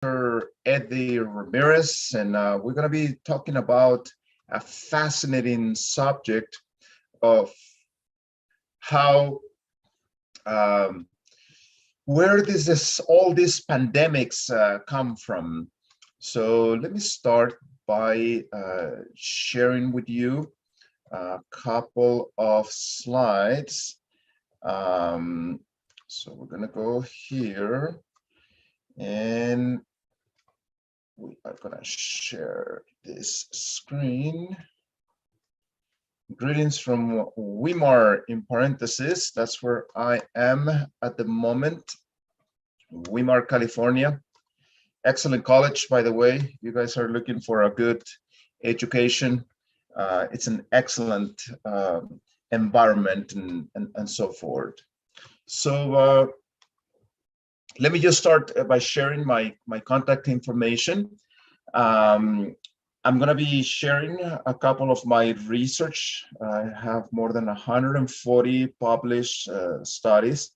Dr. Eddie Ramirez, and we're going to be talking about a fascinating subject of how where all these pandemics come from. So let me start by sharing with you a couple of slides. So we're going to go here, and we are going to share this screen. Greetings from Mmwr in parentheses. That's where I am at the moment. Mmwr, California. Excellent college, by the way. You guys are looking for a good education. It's an excellent environment and so forth. So let me just start by sharing my contact information. I'm going to be sharing a couple of my research. I have more than 140 published studies.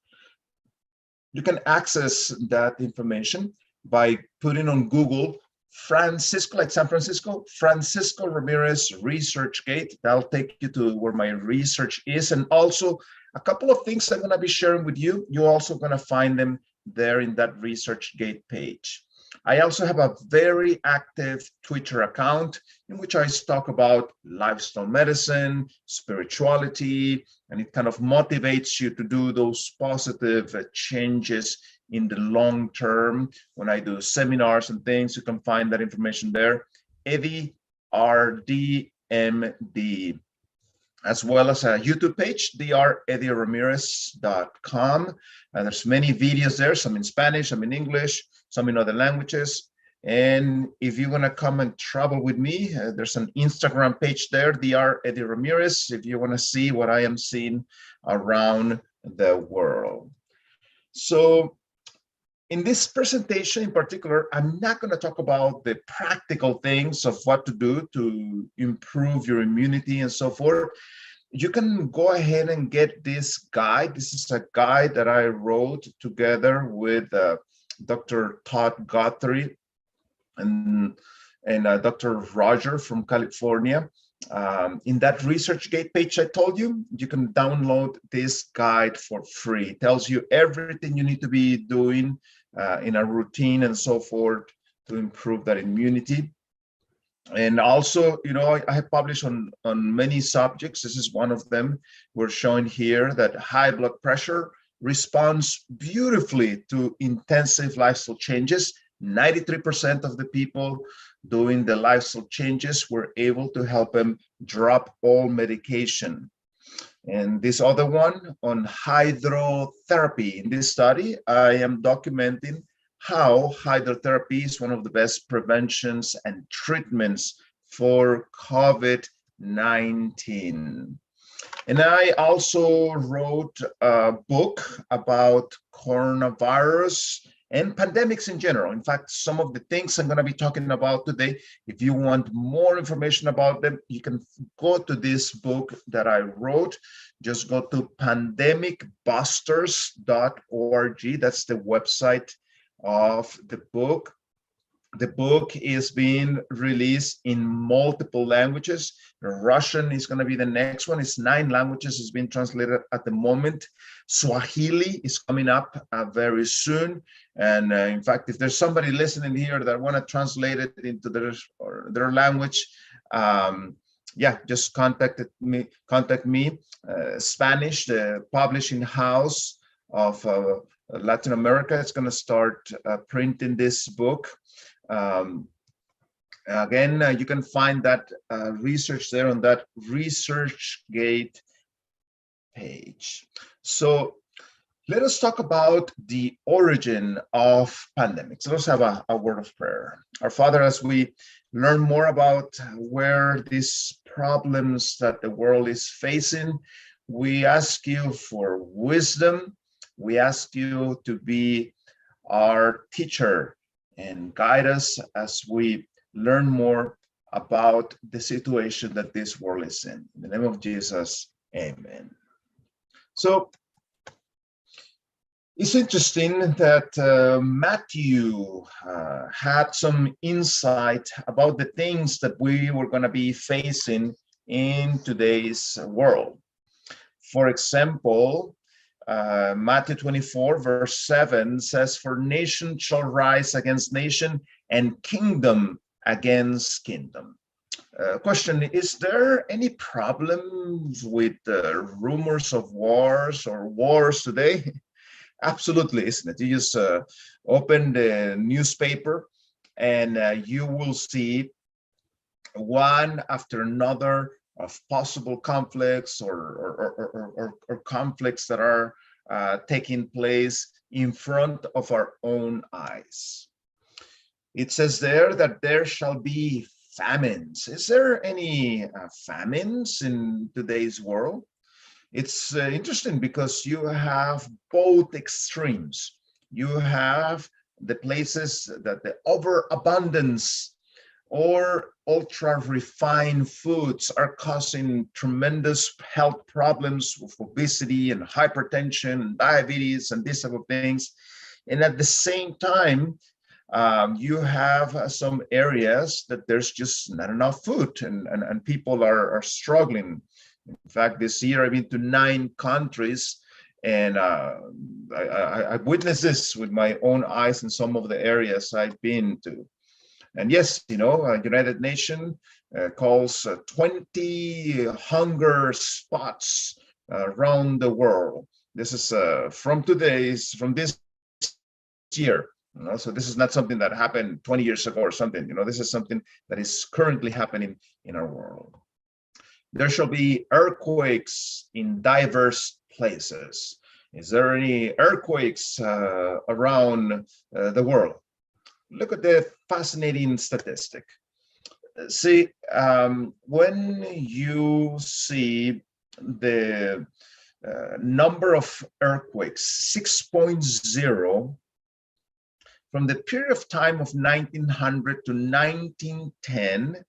You can access that information by putting on Google Francisco, like San Francisco, Francisco Ramirez ResearchGate. That'll take you to where my research is. And also a couple of things I'm going to be sharing with you. You're also going to find them there in that ResearchGate page. I also have a very active Twitter account in which I talk about lifestyle medicine, spirituality, and it kind of motivates you to do those positive changes in the long term. When I do seminars and things, you can find that information there. Eddie RDMD, as well as a YouTube page, dreddieramirez.com. There's many videos there, some in Spanish, some in English, some in other languages. And if you want to come and travel with me, there's an Instagram page there, Dr. Eddie Ramirez, if you want to see what I am seeing around the world. So in this presentation in particular, I'm not going to talk about the practical things of what to do to improve your immunity and so forth. You can go ahead and get this guide. This is a guide that I wrote together with Dr. Todd Guthrie and Dr. Roger from California. In that ResearchGate page I told you, you can download this guide for free. It tells you everything you need to be doing in a routine and so forth to improve that immunity. And also, you know, I have published on many subjects. This is one of them. We're showing here that high blood pressure responds beautifully to intensive lifestyle changes. 93% of the people doing the lifestyle changes were able to help them drop all medication. And this other one on hydrotherapy. In this study, I am documenting how hydrotherapy is one of the best preventions and treatments for COVID-19. And I also wrote a book about coronavirus and pandemics in general. In fact, some of the things I'm going to be talking about today, if you want more information about them, you can go to this book that I wrote. Just go to pandemicbusters.org. That's the website of the book. The book is being released in multiple languages. Russian is going to be the next one. It's 9 languages. It's being translated at the moment. Swahili is coming up very soon. And in fact, if there's somebody listening here that want to translate it into their language, yeah, just contact me. Spanish, the publishing house of Latin America, is going to start printing this book. Again, you can find that research there on that ResearchGate page. So let us talk about the origin of pandemics. Let's have a word of prayer. Our Father, as we learn more about where these problems that the world is facing, we ask you for wisdom. We ask you to be our teacher and guide us as we learn more about the situation that this world is in. In the name of Jesus, amen. So It's interesting that Matthew had some insight about the things that we were going to be facing in today's world. For example, Matthew 24, verse 7 says, "For nation shall rise against nation, and kingdom against kingdom." Question, is there any problems with rumors of wars or wars today? Absolutely, isn't it? You just open the newspaper and you will see one after another of possible conflicts or conflicts that are taking place in front of our own eyes. It says there that there shall be famines. Is there any famines in today's world? It's interesting because you have both extremes. You have the places that the overabundance or ultra refined foods are causing tremendous health problems with obesity and hypertension and diabetes and these type of things. And at the same time, you have some areas that there's just not enough food and people are struggling. In fact, this year I've been to 9 countries, and I've witnessed this with my own eyes in some of the areas I've been to. And yes, you know, United Nations calls 20 hunger spots around the world. This is from this year. You know, so this is not something that happened 20 years ago or something. You know, this is something that is currently happening in our world. There shall be earthquakes in diverse places. Is there any earthquakes around the world? Look at the fascinating statistic. See, when you see the number of earthquakes, 6.0, from the period of time of 1900 to 1910,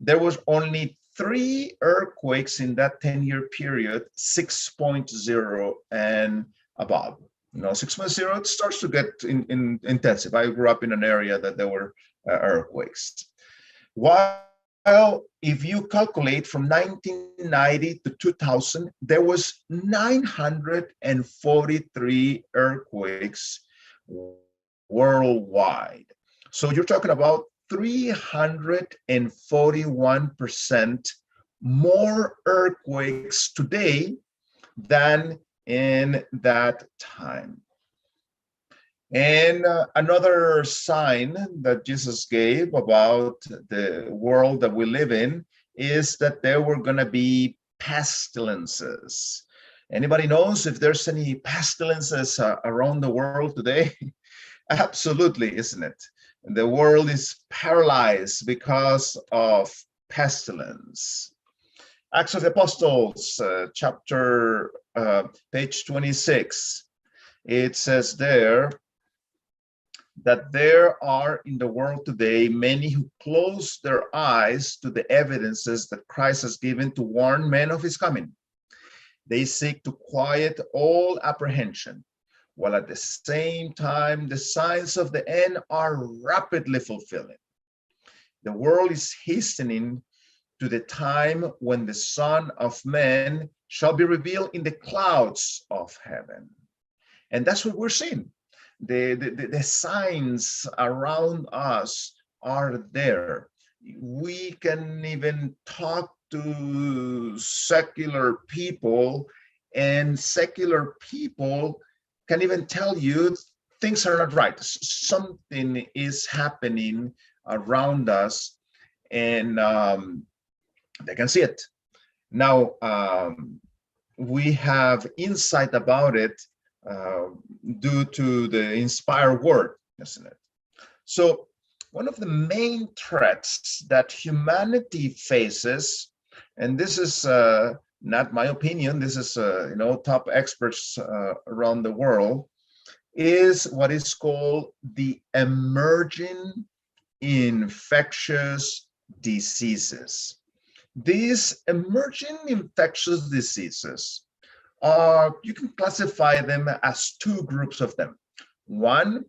there was only 3 earthquakes in that 10-year period, 6.0 and above. You know, 6.0, it starts to get intensive. I grew up in an area that there were earthquakes. While if you calculate from 1990 to 2000, there was 943 earthquakes worldwide. So you're talking about 341% more earthquakes today than in that time. And another sign that Jesus gave about the world that we live in is that there were going to be pestilences. Anybody knows if there's any pestilences around the world today? Absolutely, isn't it? The world is paralyzed because of pestilence. Acts of the Apostles, chapter page 26. It says there that there are in the world today many who close their eyes to the evidences that Christ has given to warn men of his coming. They seek to quiet all apprehension, while at the same time the signs of the end are rapidly fulfilling. The world is hastening to the time when the Son of Man shall be revealed in the clouds of heaven. And that's what we're seeing. The signs around us are there. We can even talk to secular people, and secular people can even tell you things are not right. Something is happening around us, and they can see it. Now, we have insight about it due to the inspired word, isn't it? So one of the main threats that humanity faces, and this is not my opinion, this is top experts around the world, is what is called the emerging infectious diseases. These emerging infectious diseases you can classify them as two groups of them. One,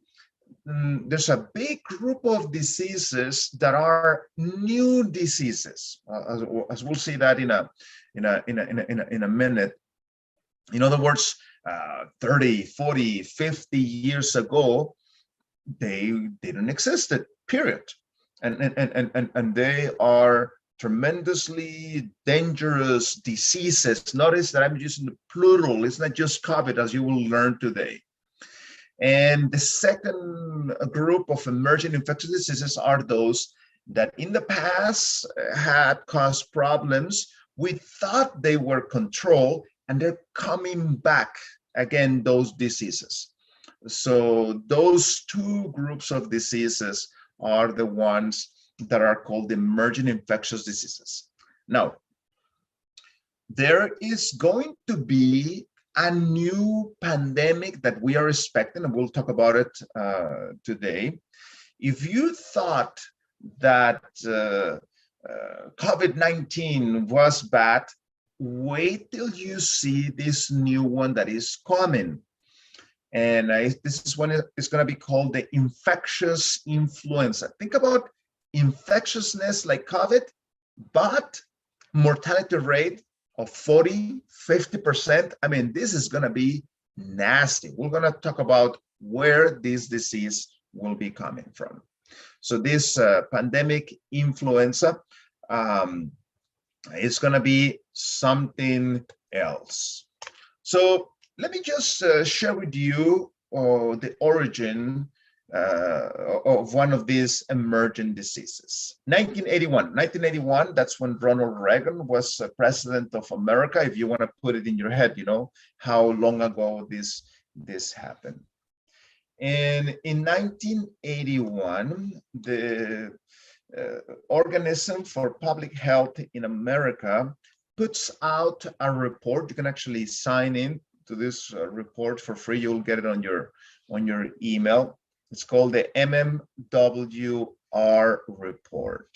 there's a big group of diseases that are new diseases, as we'll see that in a minute. In other words, 30, 40, 50 years ago, they didn't exist, period. And they are tremendously dangerous diseases. Notice that I'm using the plural. It's not just COVID, as you will learn today. And the second group of emerging infectious diseases are those that in the past had caused problems. We thought they were controlled, and they're coming back again, those diseases. So those two groups of diseases are the ones that are called emerging infectious diseases. Now, there is going to be a new pandemic that we are expecting, and we'll talk about it today. If you thought that COVID-19 was bad, wait till you see this new one that is coming. And this is when it's going to be called the infectious influenza. Think about infectiousness like COVID, but mortality rate of 40, 50%. I mean, this is going to be nasty. We're going to talk about where this disease will be coming from. So this pandemic influenza is going to be something else. So let me just share with you the origin of one of these emerging diseases. 1981, that's when Ronald Reagan was president of America. If you want to put it in your head, you know how long ago this happened. And in 1981, the Organism for Public Health in America puts out a report. You can actually sign in to this report for free. You'll get it on your email. It's called the Mmwr Report.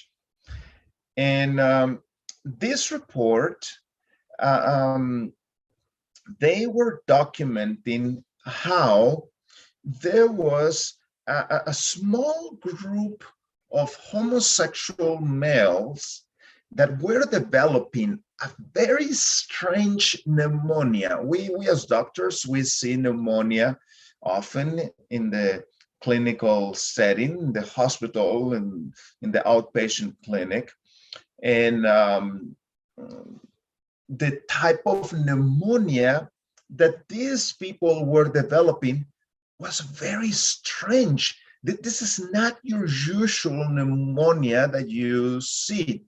And this report, they were documenting how there was a small group of homosexual males that were developing a very strange pneumonia. We as doctors, we see pneumonia often in the clinical setting, in the hospital and in the outpatient clinic. And the type of pneumonia that these people were developing was very strange. This is not your usual pneumonia that you see.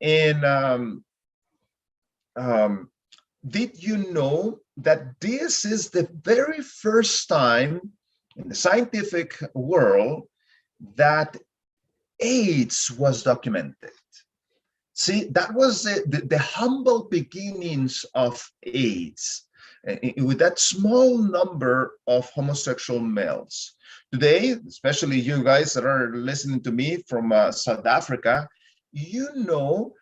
And did you know that this is the very first time in the scientific world that AIDS was documented? See, that was the humble beginnings of AIDS, with that small number of homosexual males. Today, especially you guys that are listening to me from South Africa, you know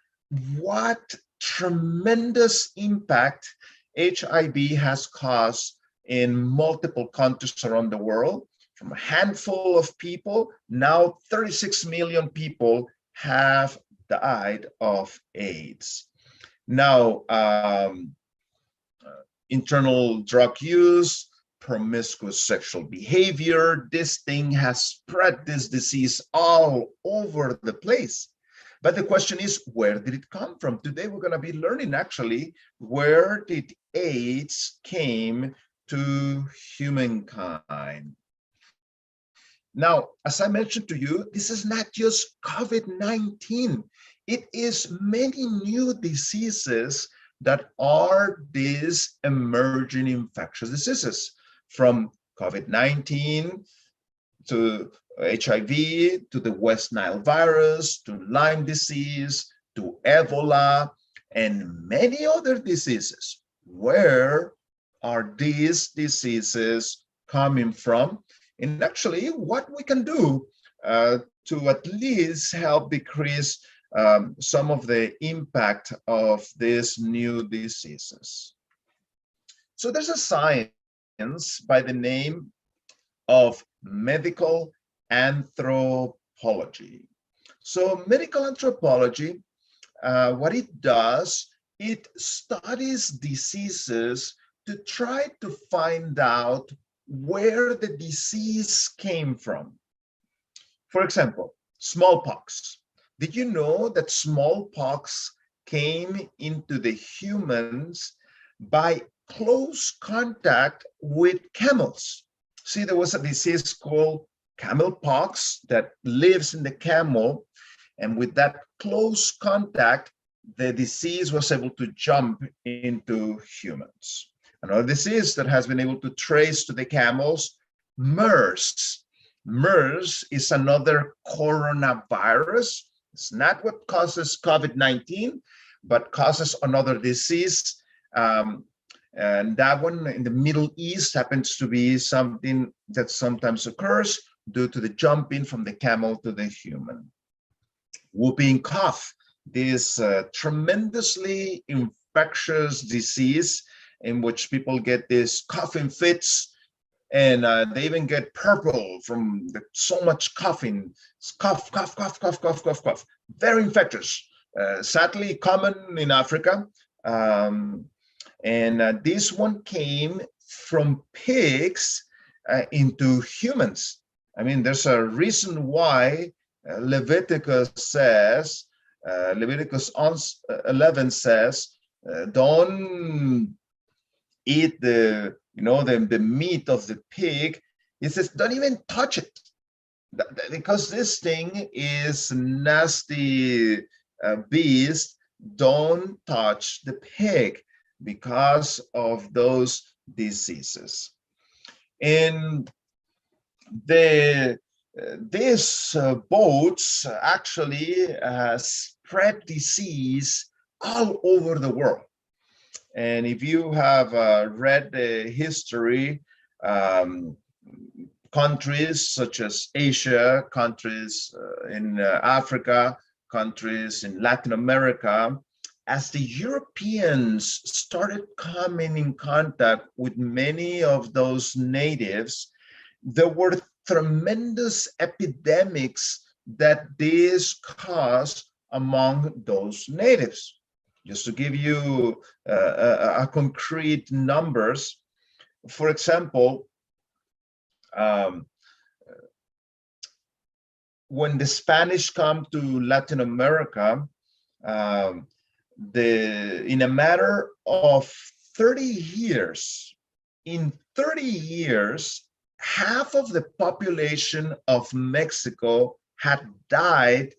what tremendous impact HIV has caused in multiple countries around the world. From a handful of people, now 36 million people have died of AIDS. Now, internal drug use, promiscuous sexual behavior, this thing has spread this disease all over the place. But the question is, where did it come from? Today, we're going to be learning actually, where did AIDS came to humankind? Now, as I mentioned to you, this is not just COVID-19. It is many new diseases that are these emerging infectious diseases, from COVID-19 to HIV, to the West Nile virus, to Lyme disease, to Ebola, and many other diseases. Where are these diseases coming from? And actually, what we can do to at least help decrease some of the impact of these new diseases. So there's a science by the name of medical anthropology. So medical anthropology, what it does, it studies diseases to try to find out where the disease came from. For example, smallpox. Did you know that smallpox came into the humans by close contact with camels? See, there was a disease called camel pox that lives in the camel, and with that close contact, the disease was able to jump into humans. Another disease that has been able to trace to the camels, MERS. MERS is another coronavirus. It's not what causes COVID-19, but causes another disease. And that one in the Middle East happens to be something that sometimes occurs due to the jumping from the camel to the human. Whooping cough, this tremendously infectious disease in which people get these coughing fits, and they even get purple from so much coughing. It's cough, cough, cough, cough, cough, cough, cough. Very infectious. Sadly common in Africa. And this one came from pigs into humans. I mean, there's a reason why Leviticus 11 says, don't eat the meat of the pig. He says, don't even touch it, because this thing is nasty beast. Don't touch the pig because of those diseases. And these boats actually spread disease all over the world. And if you have read the history, countries such as Asia, countries in Africa, countries in Latin America, as the Europeans started coming in contact with many of those natives, there were tremendous epidemics that this caused among those natives. Just to give you a concrete numbers, for example, when the Spanish come to Latin America, in a matter of 30 years, in 30 years, half of the population of Mexico had died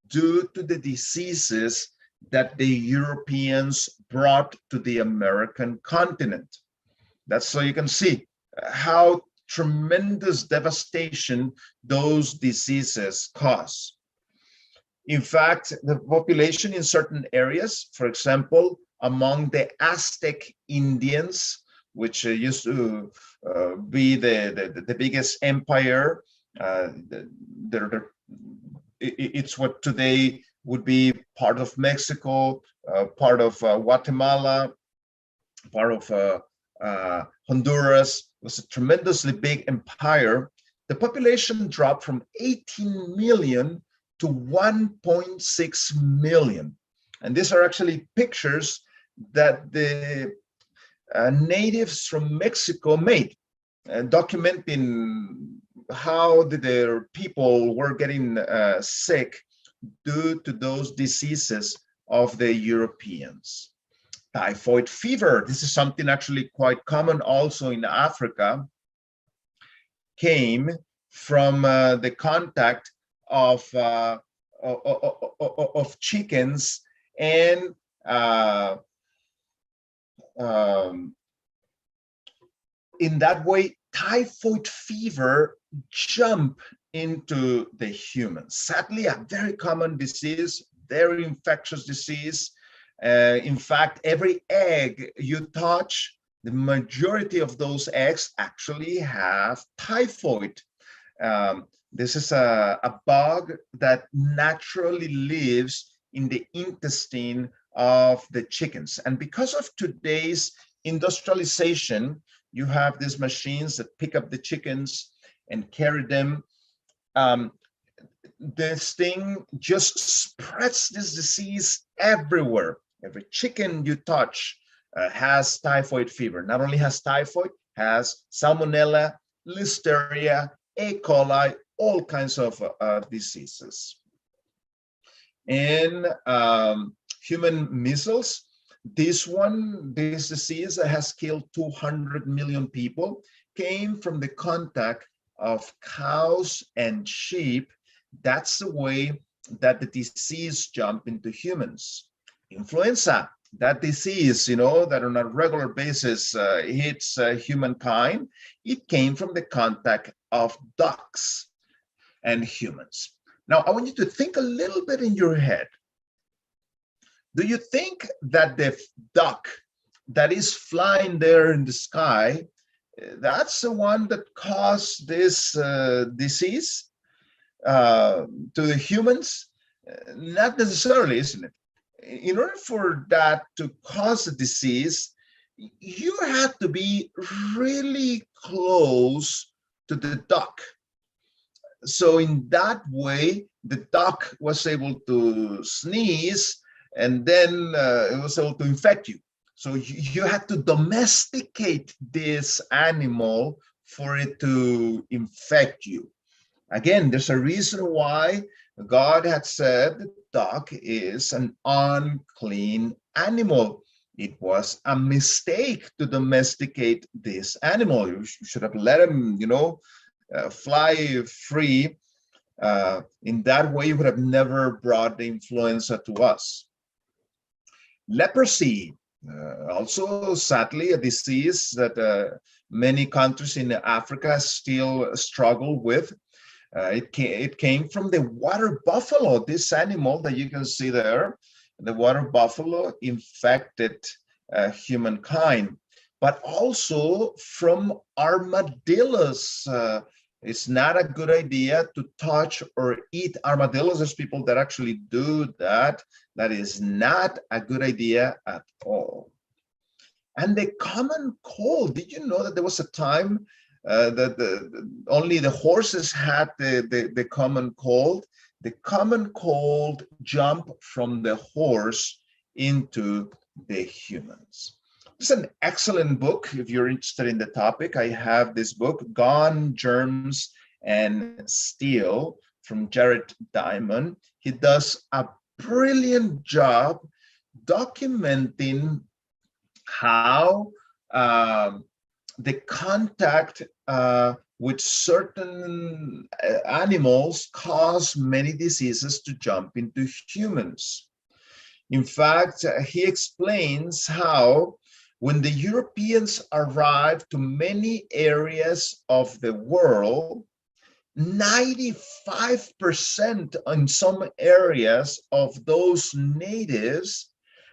due to the diseases that the Europeans brought to the American continent. That's so you can see how tremendous devastation those diseases cause. In fact, the population in certain areas, for example, among the Aztec Indians, which used to be the biggest empire, it's what today would be part of Mexico, part of Guatemala, part of Honduras. It was a tremendously big empire. The population dropped from 18 million to 1.6 million. And these are actually pictures that the natives from Mexico made, documenting how their people were getting sick due to those diseases of the Europeans. Typhoid fever, this is something actually quite common also in Africa, came from the contact of chickens, and in that way, typhoid fever jumped into the humans. Sadly, a very common disease, very infectious disease. In fact, every egg you touch, the majority of those eggs actually have typhoid. This is a bug that naturally lives in the intestine of the chickens. And because of today's industrialization, you have these machines that pick up the chickens and carry them. This thing just spreads this disease everywhere. Every chicken you touch has typhoid fever. Not only has typhoid, has salmonella, listeria, E. coli, all kinds of diseases. And human measles, this disease that has killed 200 million people, came from the contact of cows and sheep. That's the way that the disease jumped into humans. Influenza, that disease, that on a regular basis hits humankind, it came from the contact of ducks and humans. Now, I want you to think a little bit in your head. Do you think that the duck that is flying there in the sky, that's the one that caused this disease to the humans? Not necessarily, isn't it? In order for that to cause a disease, you have to be really close to the duck. So in that way, the duck was able to sneeze, and then it was able to infect you. So you had to domesticate this animal for it to infect you. Again, there's a reason why God had said the duck is an unclean animal. It was a mistake to domesticate this animal. You should have let him, fly free. In that way, you would have never brought the influenza to us. Leprosy, also sadly a disease that many countries in Africa still struggle with. It came from the water buffalo, this animal that you can see there. The water buffalo infected humankind, but also from armadillos. It's not a good idea to touch or eat armadillos. There's people that actually do that. That is not a good idea at all. And the common cold, did you know that there was a time that only the horses had the common cold? The common cold jumped from the horse into the humans. It's an excellent book if you're interested in the topic. I have this book, Gone, Germs, and Steel, from Jared Diamond. He does a brilliant job documenting how the contact with certain animals cause many diseases to jump into humans. In fact, he explains how when the Europeans arrived to many areas of the world, 95% in some areas of those natives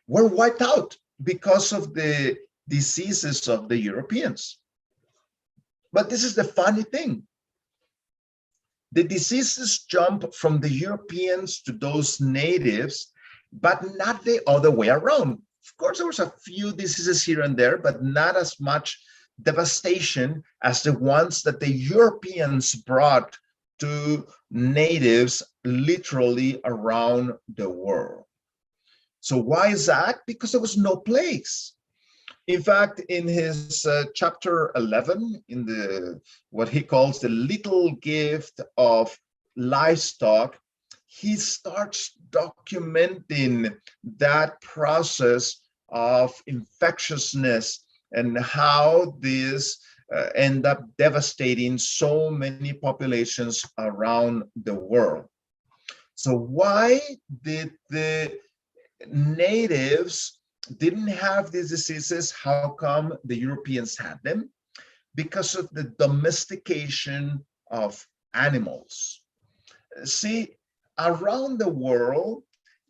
were wiped out because of the diseases of the Europeans. But this is the funny thing. The diseases jump from the Europeans to those natives, but not the other way around. Of course, there was a few diseases here and there, but not as much devastation as the ones that the Europeans brought to natives literally around the world. So why is that? Because there was no plagues. In fact, in his chapter 11, in what he calls the little gift of livestock, he starts documenting that process of infectiousness and how this end up devastating so many populations around the world. So why did the natives didn't have these diseases? How come the Europeans had them? Because of the domestication of animals. See, around the world,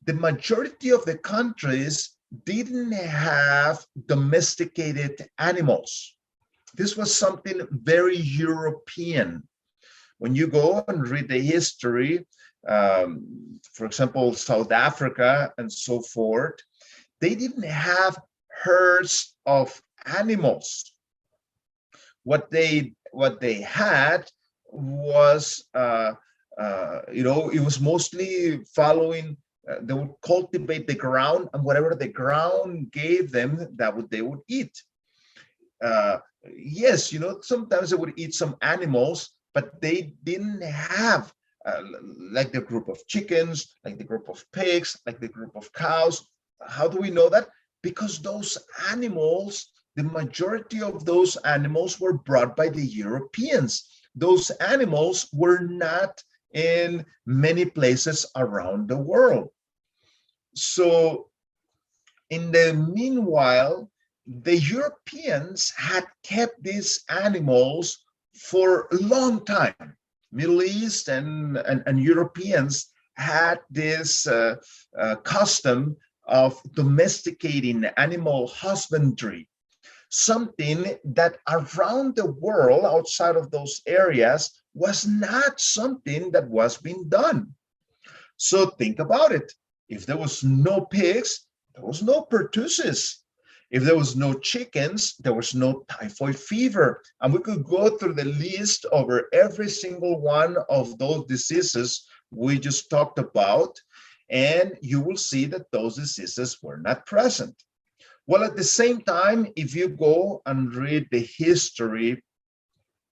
the majority of the countries didn't have domesticated animals. This was something very European. When you go and read the history, for example, South Africa and so forth, they didn't have herds of animals. What they had was, it was mostly following. They would cultivate the ground, and whatever the ground gave them, they would eat. Yes, sometimes they would eat some animals, but they didn't have like the group of chickens, like the group of pigs, like the group of cows. How do we know that? Because those animals, the majority of those animals were brought by the Europeans. Those animals were not in many places around the world. So in the meanwhile, the Europeans had kept these animals for a long time. Middle East and Europeans had this custom of domesticating animal husbandry, something that around the world outside of those areas was not something that was being done. So think about it. If there was no pigs, there was no pertussis. If there was no chickens, there was no typhoid fever. And we could go through the list over every single one of those diseases we just talked about, and you will see that those diseases were not present. Well, at the same time, if you go and read the history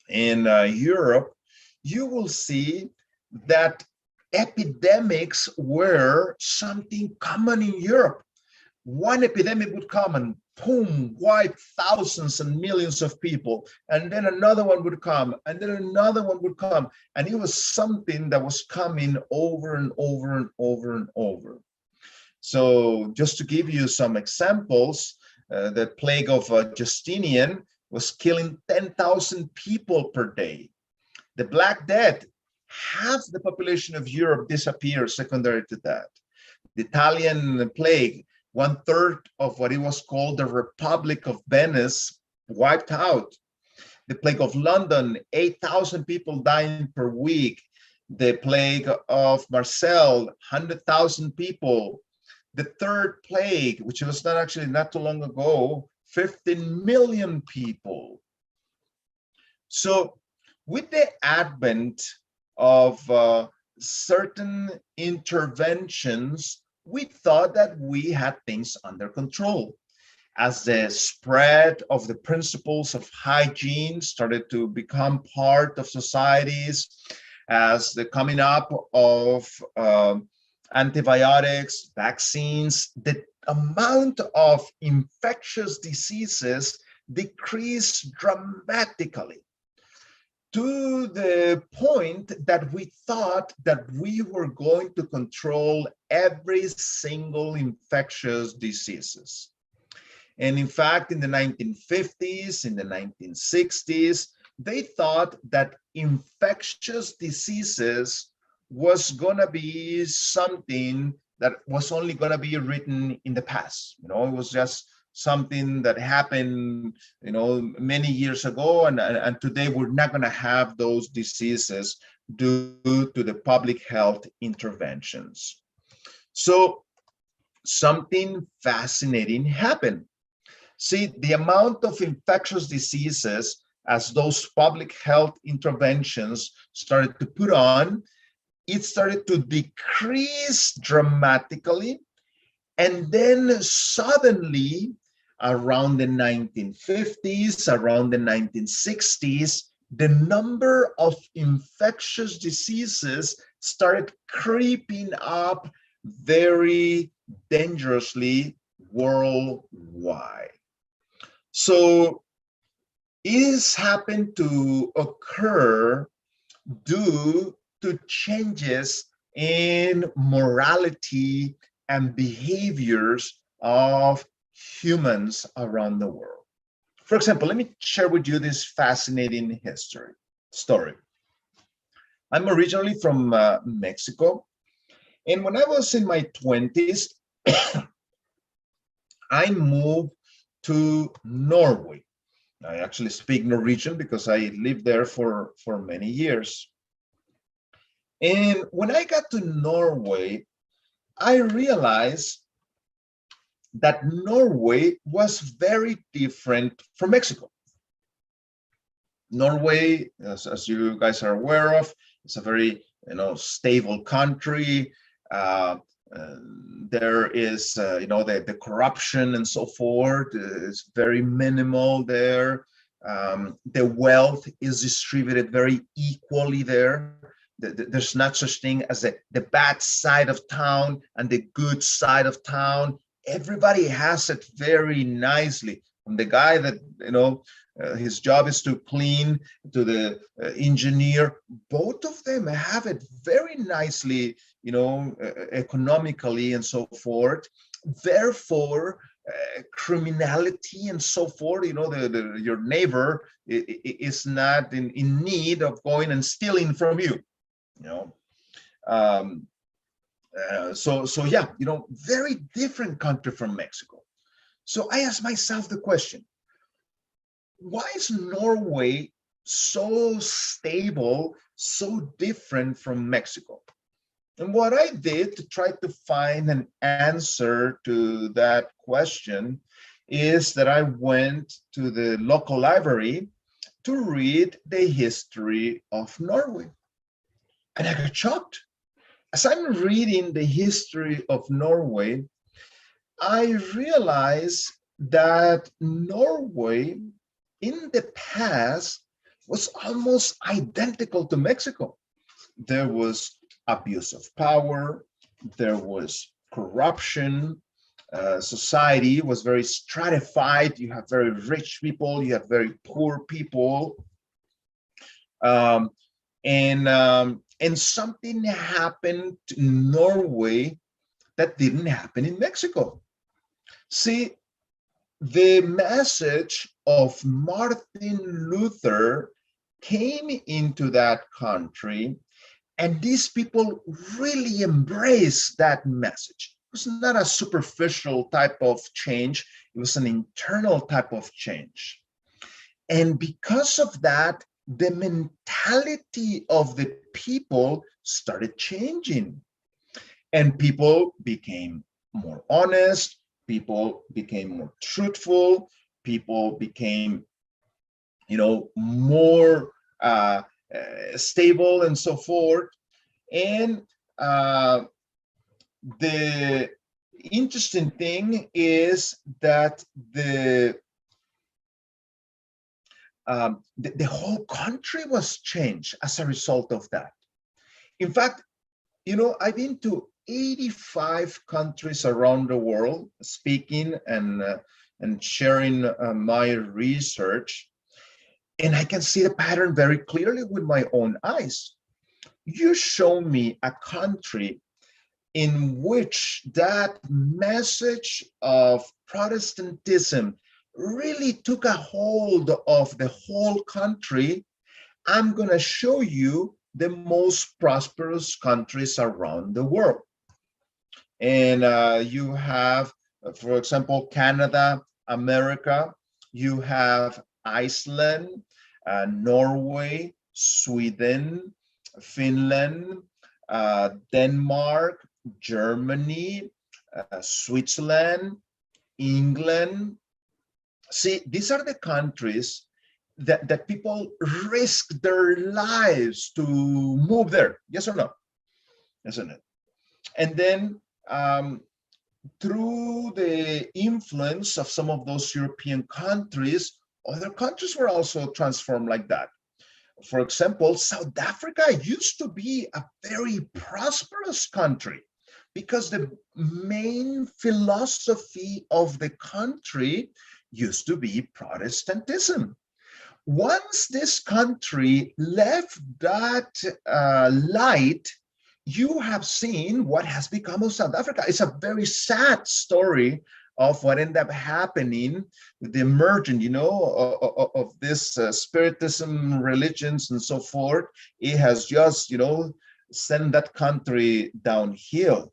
in Europe, you will see that epidemics were something common in Europe. One epidemic would come and boom, wipe thousands and millions of people. And then another one would come, and then another one would come. And it was something that was coming over and over and over and over. So just to give you some examples, the plague of Justinian was killing 10,000 people per day. The Black Death, half the population of Europe disappeared secondary to that. The Italian plague, 1/3 of what it was called the Republic of Venice wiped out. The plague of London, 8,000 people dying per week. The plague of Marseille, 100,000 people. The third plague, which was not too long ago, 15 million people. So with the advent of certain interventions, we thought that we had things under control. As the spread of the principles of hygiene started to become part of societies, as the coming up of antibiotics, vaccines, the amount of infectious diseases decreased dramatically, to the point that we thought that we were going to control every single infectious diseases. And in fact, in the 1950s, in the 1960s, they thought that infectious diseases was going to be something that was only going to be written in the past. It was just something that happened, many years ago, and today we're not going to have those diseases due to the public health interventions. So something fascinating happened. See, the amount of infectious diseases as those public health interventions started to put on, it started to decrease dramatically. And then suddenly, around the 1950s, around the 1960s, the number of infectious diseases started creeping up very dangerously worldwide. So it happened to occur due to changes in morality and behaviors of humans around the world. For example, let me share with you this fascinating story. I'm originally from Mexico, and when I was in my 20s, I moved to Norway. I actually speak Norwegian because I lived there for many years. And when I got to Norway, I realized that Norway was very different from Mexico. Norway, as you guys are aware of, is a very stable country. There is the corruption and so forth is very minimal there. The wealth is distributed very equally there. There's not such thing as the bad side of town and the good side of town. Everybody has it very nicely. From the guy that his job is to clean, to the engineer, both of them have it very nicely, economically and so forth. Therefore, criminality and so forth, your neighbor is not in need of going and stealing from you, So yeah, very different country from Mexico. So I asked myself the question, why is Norway so stable, so different from Mexico? And what I did to try to find an answer to that question is that I went to the local library to read the history of Norway. And I got shocked. As I'm reading the history of Norway, I realized that Norway in the past was almost identical to Mexico. There was abuse of power, there was corruption, society was very stratified. You have very rich people, you have very poor people, and something happened in Norway that didn't happen in Mexico. See, the message of Martin Luther came into that country, and these people really embraced that message. It was not a superficial type of change, it was an internal type of change. And because of that, the mentality of the people started changing, and people became more honest, people became more truthful, people became, more stable and so forth. And the interesting thing is that the whole country was changed as a result of that. In fact, I've been to 85 countries around the world speaking and sharing my research, and I can see the pattern very clearly with my own eyes. You show me a country in which that message of Protestantism really took a hold of the whole country, I'm going to show you the most prosperous countries around the world. And you have, for example, Canada, America, you have Iceland, Norway, Sweden, Finland, Denmark, Germany, Switzerland, England. See, these are the countries that people risk their lives to move there. Yes or no? Isn't it? And then through the influence of some of those European countries, other countries were also transformed like that. For example, South Africa used to be a very prosperous country because the main philosophy of the country used to be Protestantism. Once this country left that light, you have seen what has become of South Africa. It's a very sad story of what ended up happening with the emergence, of this spiritism, religions, and so forth. It has just, sent that country downhill.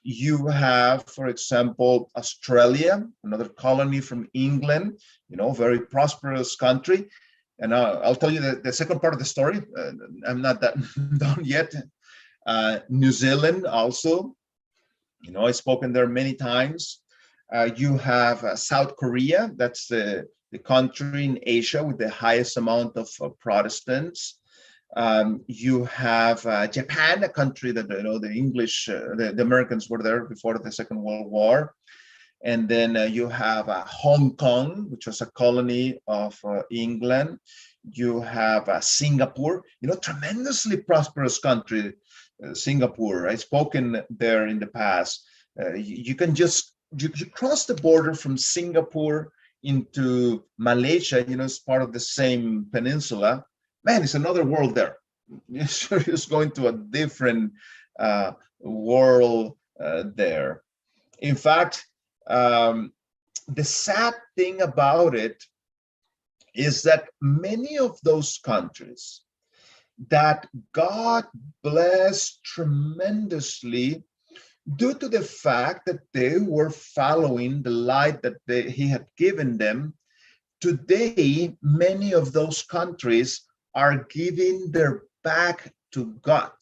You have, for example, Australia, another colony from England, very prosperous country. And I'll tell you the second part of the story. I'm not that done yet. New Zealand also, I've spoken there many times. You have South Korea, that's the country in Asia with the highest amount of Protestants. You have Japan, a country that the English, the Americans were there before the Second World War. And then you have Hong Kong, which was a colony of England. You have Singapore, tremendously prosperous country, Singapore. I've spoken there in the past. You can just, you cross the border from Singapore into Malaysia, it's part of the same peninsula. Man, it's another world there. You're just going to a different world there. In fact, the sad thing about it is that many of those countries that God blessed tremendously due to the fact that they were following the light that he had given them, today many of those countries are giving their back to God.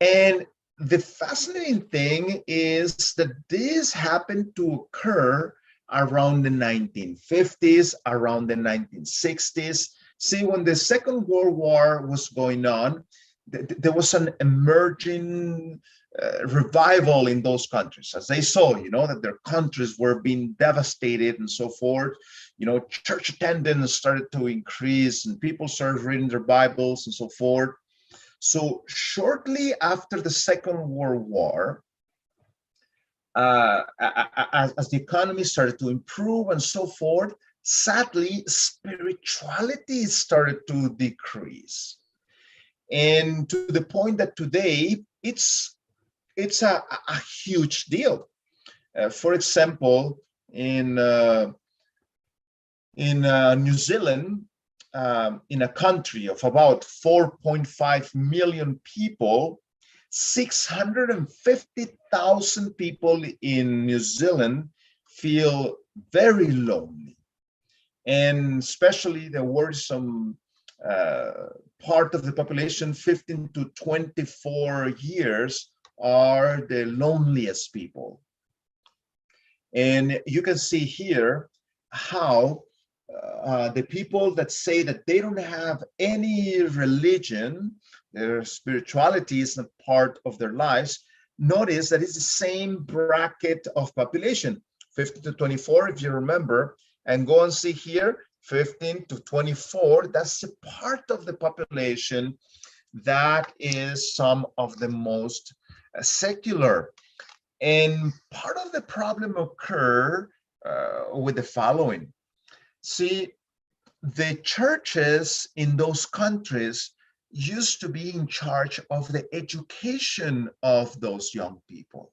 And the fascinating thing is that this happened to occur around the 1950s, around the 1960s. See, when the Second World War was going on, there was an emerging revival in those countries as they saw, that their countries were being devastated and so forth. Church attendance started to increase and people started reading their Bibles and so forth. So shortly after the Second World War, as the economy started to improve and so forth, sadly, spirituality started to decrease. And to the point that today, it's a huge deal. For example, in New Zealand, in a country of about 4.5 million people, 650,000 people in New Zealand feel very lonely. And especially there were some part of the population, 15 to 24 years, are the loneliest people. And you can see here how the people that say that they don't have any religion, their spirituality is not part of their lives, notice that it's the same bracket of population, 15 to 24, if you remember, and go and see here, 15 to 24, that's the part of the population that is some of the most secular. And part of the problem occur with the following. See, the churches in those countries used to be in charge of the education of those young people.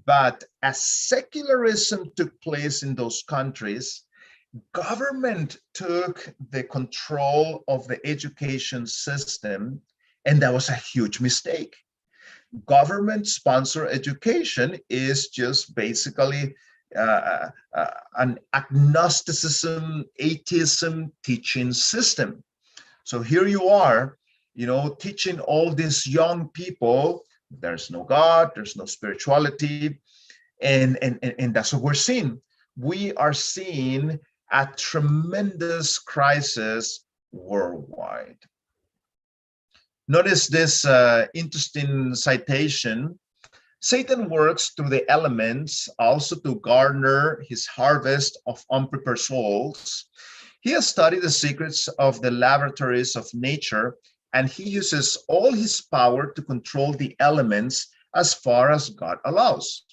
But as secularism took place in those countries, government took the control of the education system, and that was a huge mistake. Government-sponsored education is just basically an agnosticism, atheism teaching system. So here you are, teaching all these young people, there's no God, there's no spirituality, and that's what we're seeing. We are seeing a tremendous crisis worldwide. Notice this interesting citation. Satan works through the elements also to garner his harvest of unprepared souls. He has studied the secrets of the laboratories of nature, and he uses all his power to control the elements as far as God allows.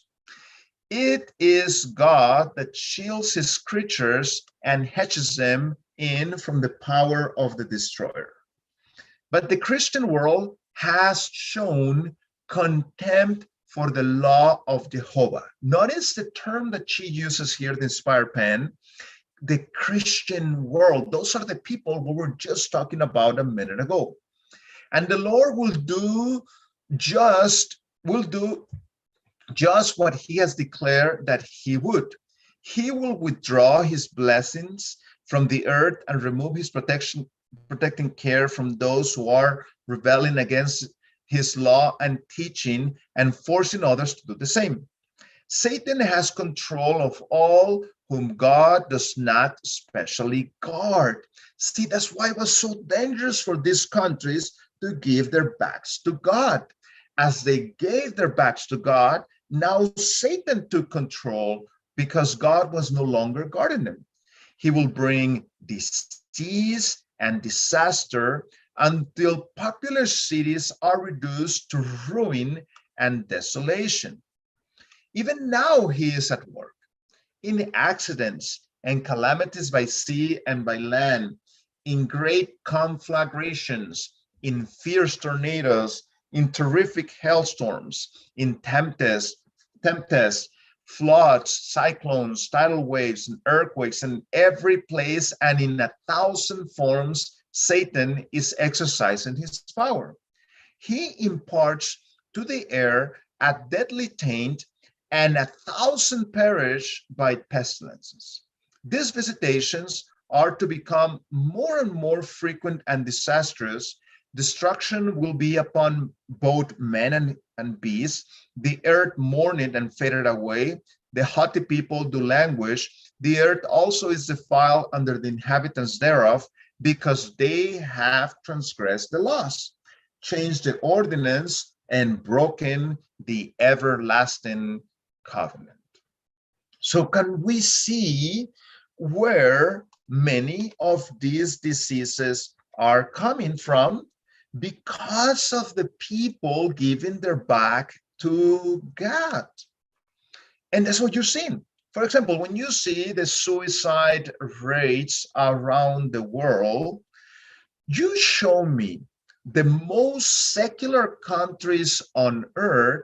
It is God that shields his creatures and hedges them in from the power of the destroyer. But the Christian world has shown contempt for the law of Jehovah. Notice the term that she uses here, the inspired pen, the Christian world. Those are the people we were just talking about a minute ago. And the Lord will do just what he has declared that he would. He will withdraw his blessings from the earth and remove his protecting care from those who are rebelling against his law and teaching and forcing others to do the same. Satan has control of all whom God does not specially guard. See, that's why it was so dangerous for these countries to give their backs to God. As they gave their backs to God, now Satan took control because God was no longer guarding them. He will bring disease and disaster until populous cities are reduced to ruin and desolation. Even now, he is at work in accidents and calamities by sea and by land, in great conflagrations, in fierce tornadoes, in terrific hailstorms, in tempests, floods, cyclones, tidal waves, and earthquakes, in every place and in 1,000 forms, Satan is exercising his power. He imparts to the air a deadly taint, and 1,000 perish by pestilences. These visitations are to become more and more frequent and disastrous. Destruction will be upon both men and beasts. The earth mourned and faded away. The haughty people do languish. The earth also is defiled under the inhabitants thereof, because they have transgressed the laws, changed the ordinance, and broken the everlasting covenant. So can we see where many of these diseases are coming from? Because of the people giving their back to God. And that's what you're seeing. For example, when you see the suicide rates around the world, you show me the most secular countries on earth,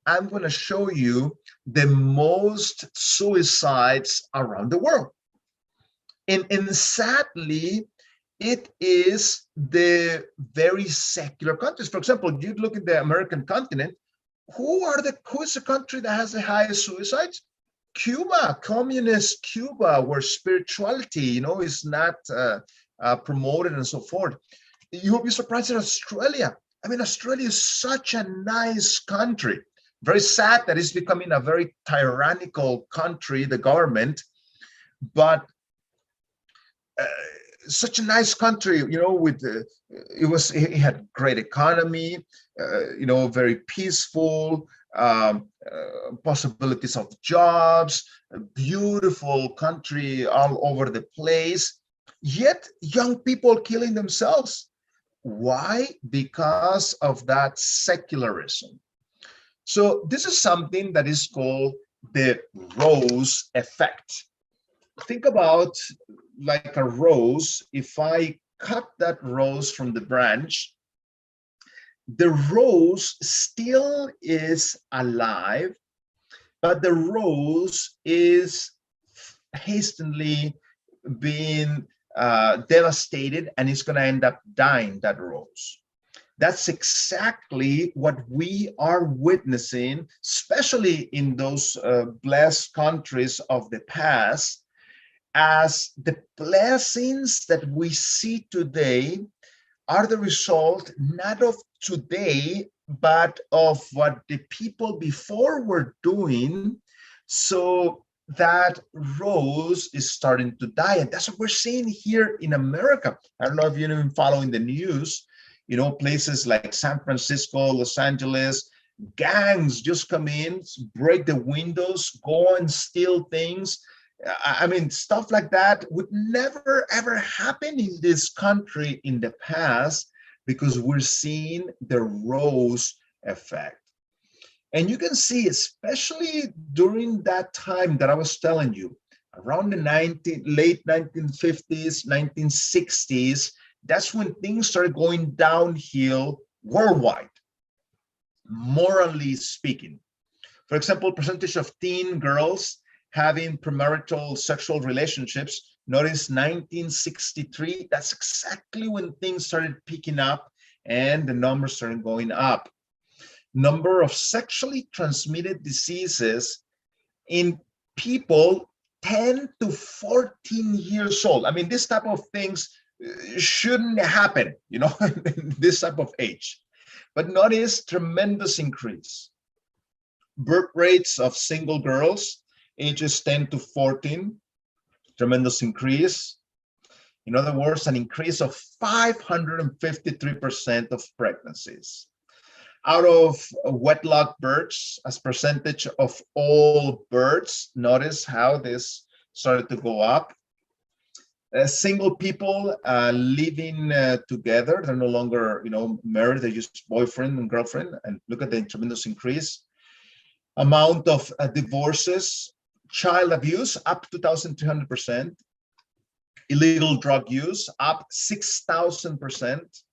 I'm going to show you the most suicides around the world. And sadly, it is the very secular countries. For example, you look at the American continent, who is the country that has the highest suicides? Cuba, communist Cuba, where spirituality, is not promoted and so forth. You'll be surprised at Australia. I mean, Australia is such a nice country. Very sad that it's becoming a very tyrannical country, the government, but such a nice country, with it had great economy, very peaceful, possibilities of jobs, a beautiful country all over the place, yet young people killing themselves. Why? Because of that secularism. So this is something that is called the rose effect. Think about like a rose. If I cut that rose from the branch, the rose still is alive, but the rose is hastily being devastated, and it's going to end up dying, that rose. That's exactly what we are witnessing, especially in those blessed countries of the past, as the blessings that we see today are the result not of today, but of what the people before were doing. So that rose is starting to die. And that's what we're seeing here in America. I don't know if you've been following the news, places like San Francisco, Los Angeles, gangs just come in, break the windows, go and steal things. I mean, stuff like that would never, ever happen in this country in the past, because we're seeing the rose effect. And you can see, especially during that time that I was telling you, around the late 1950s, 1960s, that's when things started going downhill worldwide, morally speaking. For example, percentage of teen girls having premarital sexual relationships. Notice 1963, that's exactly when things started picking up and the numbers started going up. Number of sexually transmitted diseases in people 10 to 14 years old. I mean, this type of things shouldn't happen, this type of age. But notice tremendous increase. Birth rates of single girls, ages 10 to 14, tremendous increase. In other words, an increase of 553% of pregnancies. Out of wedlock births, as percentage of all births, notice how this started to go up. Single people living together, they're no longer, married, they're just boyfriend and girlfriend, and look at the tremendous increase. Amount of divorces, child abuse up 2,300%, illegal drug use up 6,000%,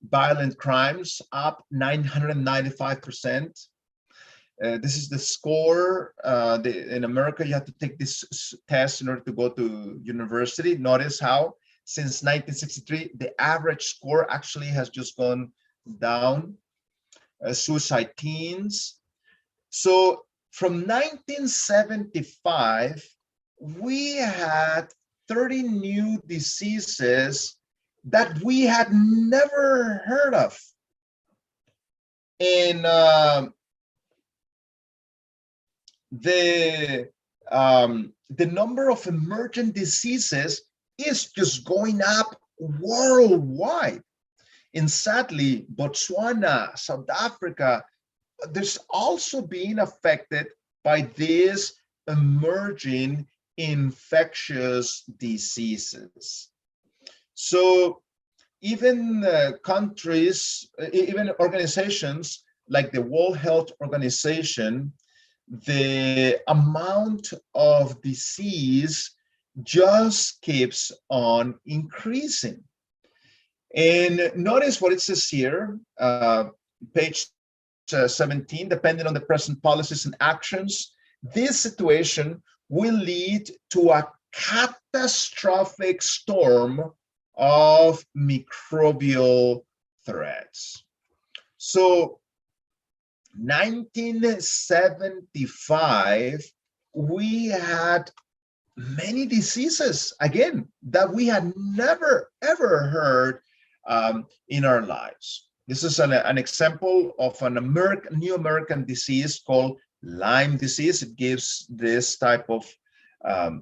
violent crimes up 995%. This is the score. In America, you have to take this test in order to go to university. Notice how since 1963, the average score actually has just gone down. Suicide teens. So from 1975, we had 30 new diseases that we had never heard of. And the number of emergent diseases is just going up worldwide. And sadly, Botswana, South Africa, there's also being affected by these emerging infectious diseases. So even countries, even organizations like the World Health Organization, the amount of disease just keeps on increasing. And notice what it says here, page 17, depending on the present policies and actions, this situation will lead to a catastrophic storm of microbial threats. So 1975, we had many diseases, again, that we had never, ever heard in our lives. This is an example of an new American disease called Lyme disease. It gives this type of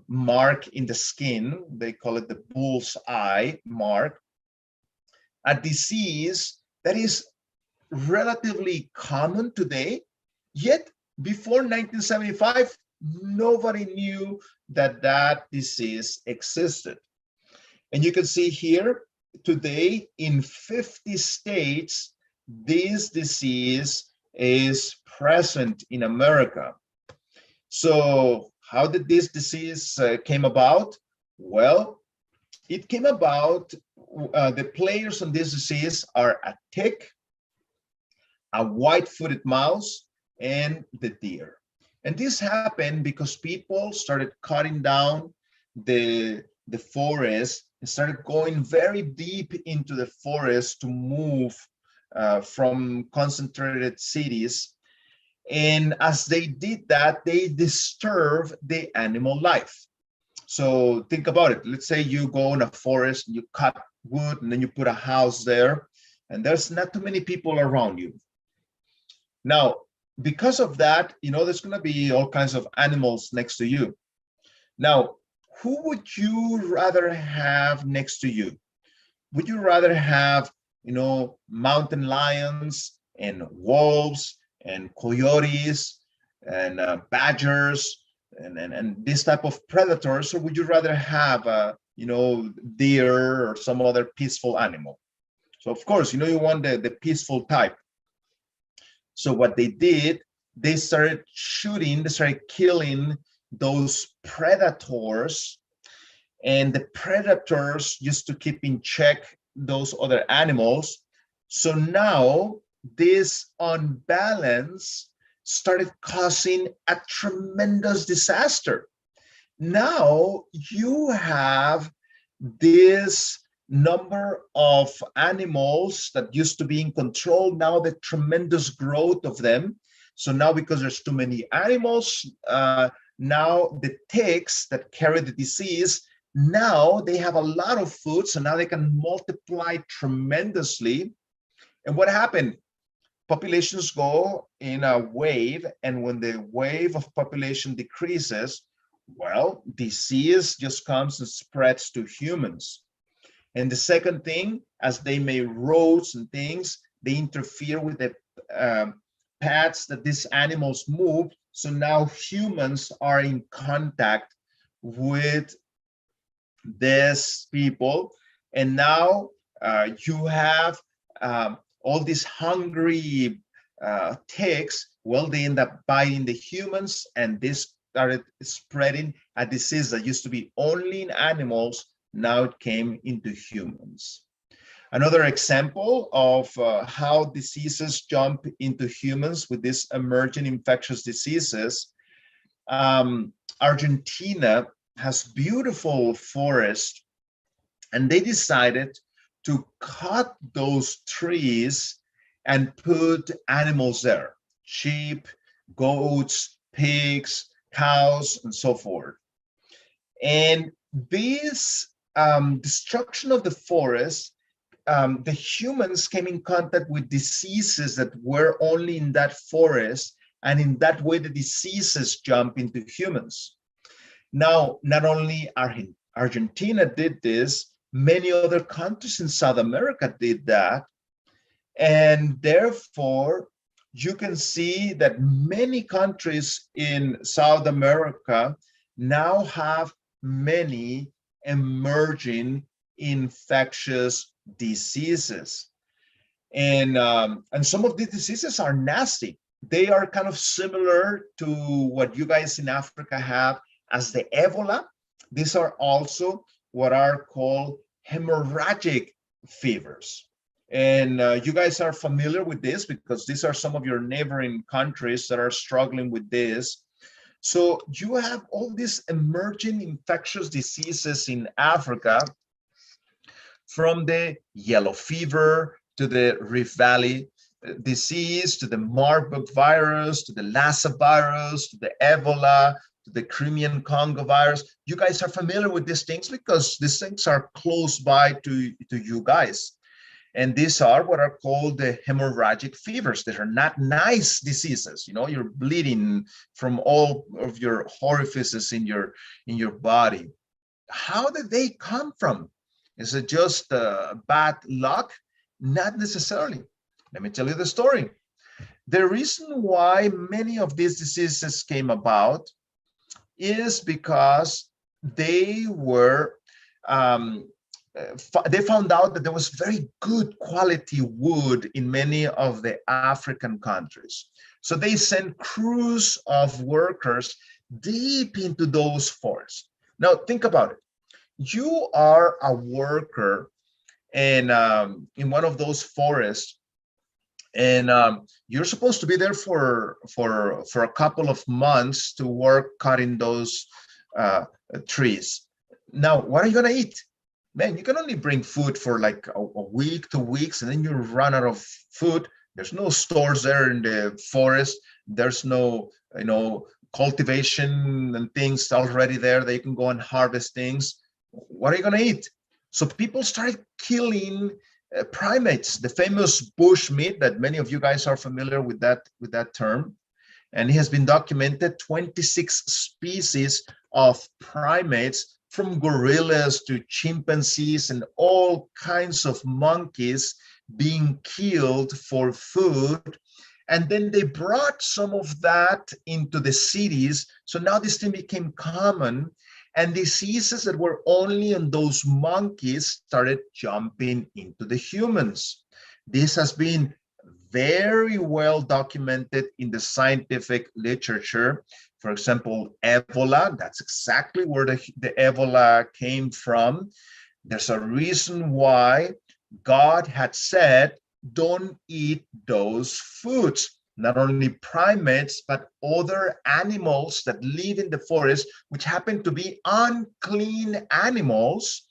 mark in the skin. They call it the bull's eye mark. A disease that is relatively common today, yet before 1975, nobody knew that that disease existed. And you can see here, today in 50 states, this disease is present in America. So how did this disease came about? Well, it came about, the players on this disease are a tick, a white-footed mouse, and the deer. And this happened because people started cutting down the forest and started going very deep into the forest to move from concentrated cities. And as they did that, they disturbed the animal life. So think about it. Let's say you go in a forest and you cut wood and then you put a house there, and there's not too many people around you. Now, because of that, there's going to be all kinds of animals next to you. Now, who would you rather have next to you? Would you rather have, mountain lions and wolves and coyotes and badgers and this type of predators, or would you rather have deer or some other peaceful animal? So of course, you want the peaceful type. So what they did, they started shooting, they started killing those predators, and the predators used to keep in check those other animals. So now this unbalance started causing a tremendous disaster. Now you have this number of animals that used to be in control, now the tremendous growth of them. So now, because there's too many animals, now the ticks that carry the disease, now they have a lot of food, so now they can multiply tremendously. And what happened? populations go in a wave, and when the wave of population decreases, well, disease just comes and spreads to humans. And the second thing, as they may roads and things, they interfere with the paths that these animals move. So now humans are in contact with these people, and now you have all these hungry ticks. Well, they end up biting the humans, and this started spreading a disease that used to be only in animals. Now it came into humans. Another example of how diseases jump into humans with these emerging infectious diseases. Argentina has beautiful forests, and they decided to cut those trees and put animals there: sheep, goats, pigs, cows, and so forth. And this destruction of the forest, the humans came in contact with diseases that were only in that forest, and in that way the diseases jump into humans. Now, not only Argentina did this, many other countries in South America did that, and therefore you can see that many countries in South America now have many emerging infectious diseases. And some of these diseases are nasty. They are kind of similar to what you guys in Africa have as the Ebola. These are also what are called hemorrhagic fevers. And you guys are familiar with this because these are some of your neighboring countries that are struggling with this. So you have all these emerging infectious diseases in Africa, from the yellow fever to the Rift Valley disease, to the Marburg virus, to the Lassa virus, to the Ebola, to the Crimean Congo virus. You guys are familiar with these things because these things are close by to you guys. And these are what are called the hemorrhagic fevers. They are not nice diseases. You know, you're bleeding from all of your orifices in your body. How did they come from? Is it just bad luck? Not necessarily. Let me tell you the story. The reason why many of these diseases came about is because they were they found out that there was very good quality wood in many of the African countries. So they sent crews of workers deep into those forests. Now think about it. You are a worker in one of those forests, and you're supposed to be there for a couple of months to work cutting those trees. Now, what are you gonna eat? Man, you can only bring food for like a week, 2 weeks, and then you run out of food. There's no stores there in the forest. There's no, cultivation and things already there that you can go and harvest things. What are you going to eat? So people started killing primates, the famous bush meat that many of you guys are familiar with that term. And it has been documented 26 species of primates, from gorillas to chimpanzees and all kinds of monkeys, being killed for food. And then they brought some of that into the cities. So now this thing became common, and diseases that were only in those monkeys started jumping into the humans. This has been very well documented in the scientific literature. For example, Ebola, that's exactly where the Ebola came from. There's a reason why God had said, don't eat those foods. Not only primates, but other animals that live in the forest, which happen to be unclean animals.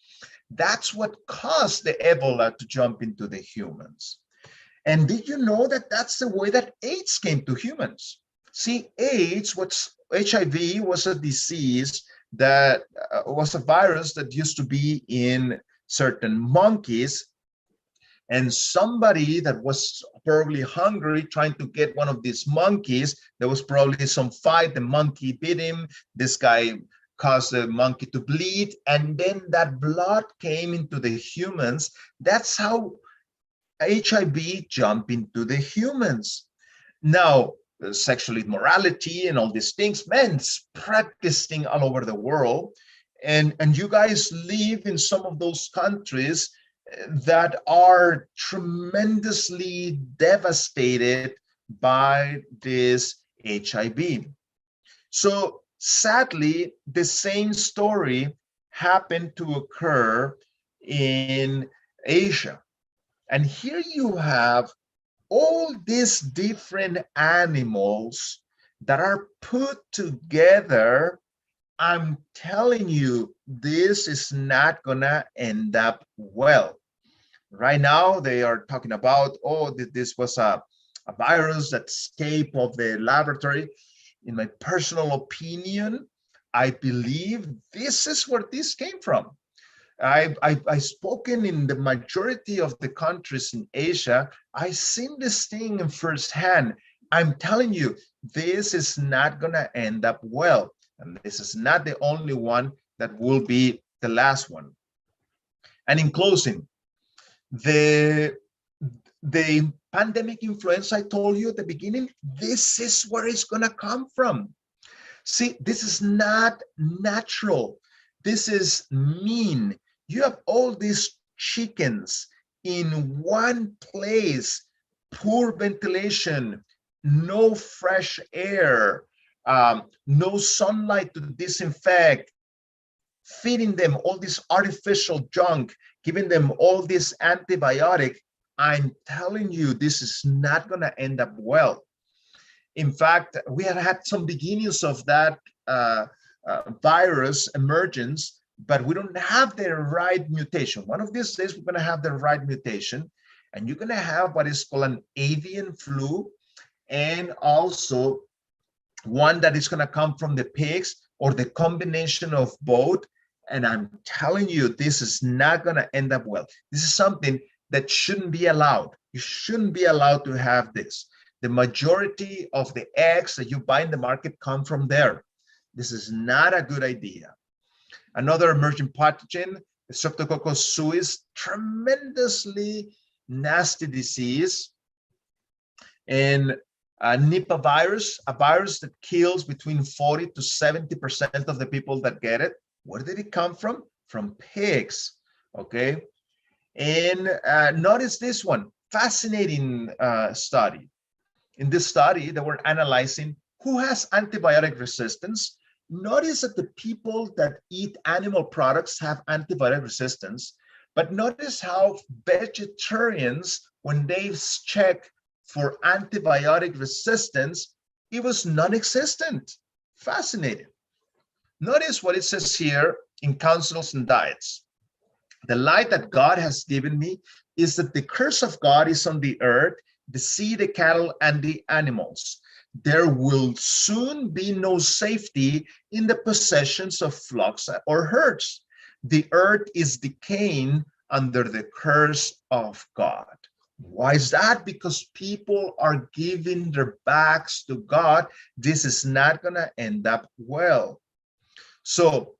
That's what caused the Ebola to jump into the humans. And did you know that that's the way that AIDS came to humans? See, HIV was a disease that was a virus that used to be in certain monkeys. And somebody that was probably hungry trying to get one of these monkeys, there was probably some fight, the monkey bit him, this guy caused the monkey to bleed, and then that blood came into the humans. That's how HIV jumped into the humans. Now, sexual immorality and all these things, man, it's practicing all over the world. And you guys live in some of those countries that are tremendously devastated by this HIV. So sadly, the same story happened to occur in Asia. And here you have all these different animals that are put together. I'm telling you, this is not gonna end up well. Right now, they are talking about, oh, this was a virus that escaped of the laboratory. In my personal opinion, I believe this is where this came from. I've spoken in the majority of the countries in Asia. I've seen this thing in firsthand. I'm telling you, this is not going to end up well. And this is not the only one that will be the last one. And in closing, the pandemic influenza I told you at the beginning, this is where it's going to come from. See, this is not natural. This is mean. You have all these chickens in one place, poor ventilation, no fresh air, no sunlight to disinfect, feeding them all this artificial junk, giving them all this antibiotic. I'm telling you, this is not going to end up well. In fact, we have had some beginnings of that virus emergence, but we don't have the right mutation. One of these days, we're going to have the right mutation, and you're going to have what is called an avian flu, and also one that is going to come from the pigs, or the combination of both. And I'm telling you, this is not going to end up well. This is something that shouldn't be allowed. You shouldn't be allowed to have this. The majority of the eggs that you buy in the market come from there. This is not a good idea. Another emerging pathogen, Streptococcus suis, tremendously nasty disease. And Nipah virus, a virus that kills between 40 to 70% of the people that get it. Where did it come from? From pigs, okay? And notice this one, fascinating study. In this study, they were analyzing who has antibiotic resistance. Notice that the people that eat animal products have antibiotic resistance, but notice how vegetarians, when they check for antibiotic resistance, it was non-existent. Fascinating. Notice what it says here in Counsels and Diets. The light that God has given me is that the curse of God is on the earth, the sea, the cattle, and the animals. There will soon be no safety in the possessions of flocks or herds. The earth is decaying under the curse of God. Why is that? Because people are giving their backs to God. This is not going to end up well. So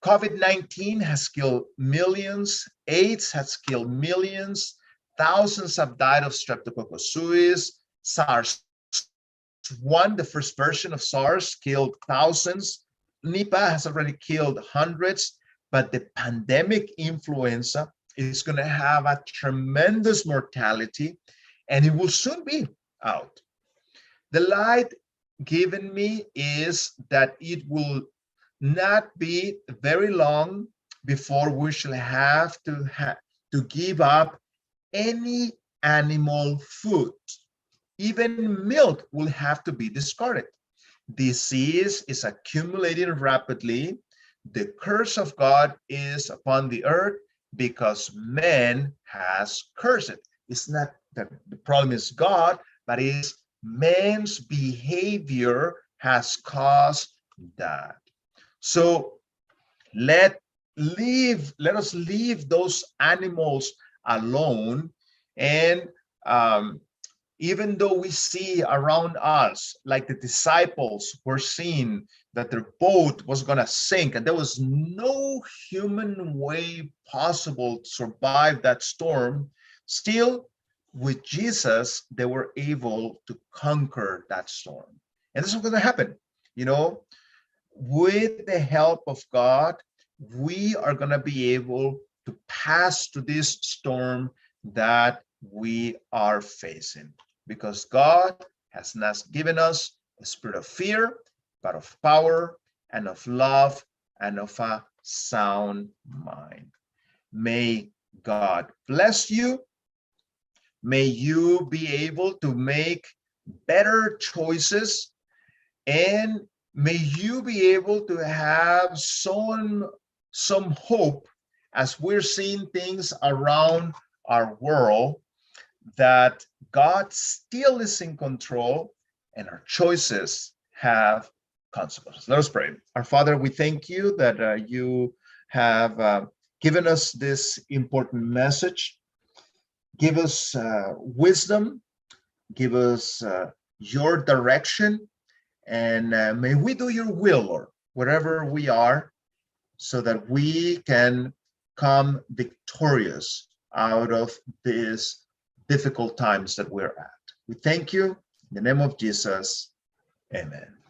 COVID-19 has killed millions. AIDS has killed millions. Thousands have died of Streptococcus suis. SARS-1, the first version of SARS, killed thousands. Nipah has already killed hundreds. But the pandemic influenza is going to have a tremendous mortality, and it will soon be out. The light given me is that it will not be very long before we shall have to give up any animal food. Even milk will have to be discarded. Disease is accumulating rapidly. The curse of God is upon the earth because man has cursed it. It's not that the problem is God, but it's man's behavior has caused that. So let us leave those animals alone And even though we see around us, like the disciples were seeing that their boat was going to sink and there was no human way possible to survive that storm, still with Jesus, they were able to conquer that storm. And this is going to happen, you know, with the help of God, we are going to be able to pass through this storm that we are facing, because God has not given us a spirit of fear, but of power and of love and of a sound mind. May God bless you. May you be able to make better choices, and may you be able to have some hope as we're seeing things around our world, that God still is in control and our choices have consequences. Let us pray. Our Father, we thank you that you have given us this important message. Give us wisdom, give us your direction, and may we do your will, Lord, wherever we are, so that we can come victorious out of these difficult times that we're at. We thank you. In the name of Jesus, amen.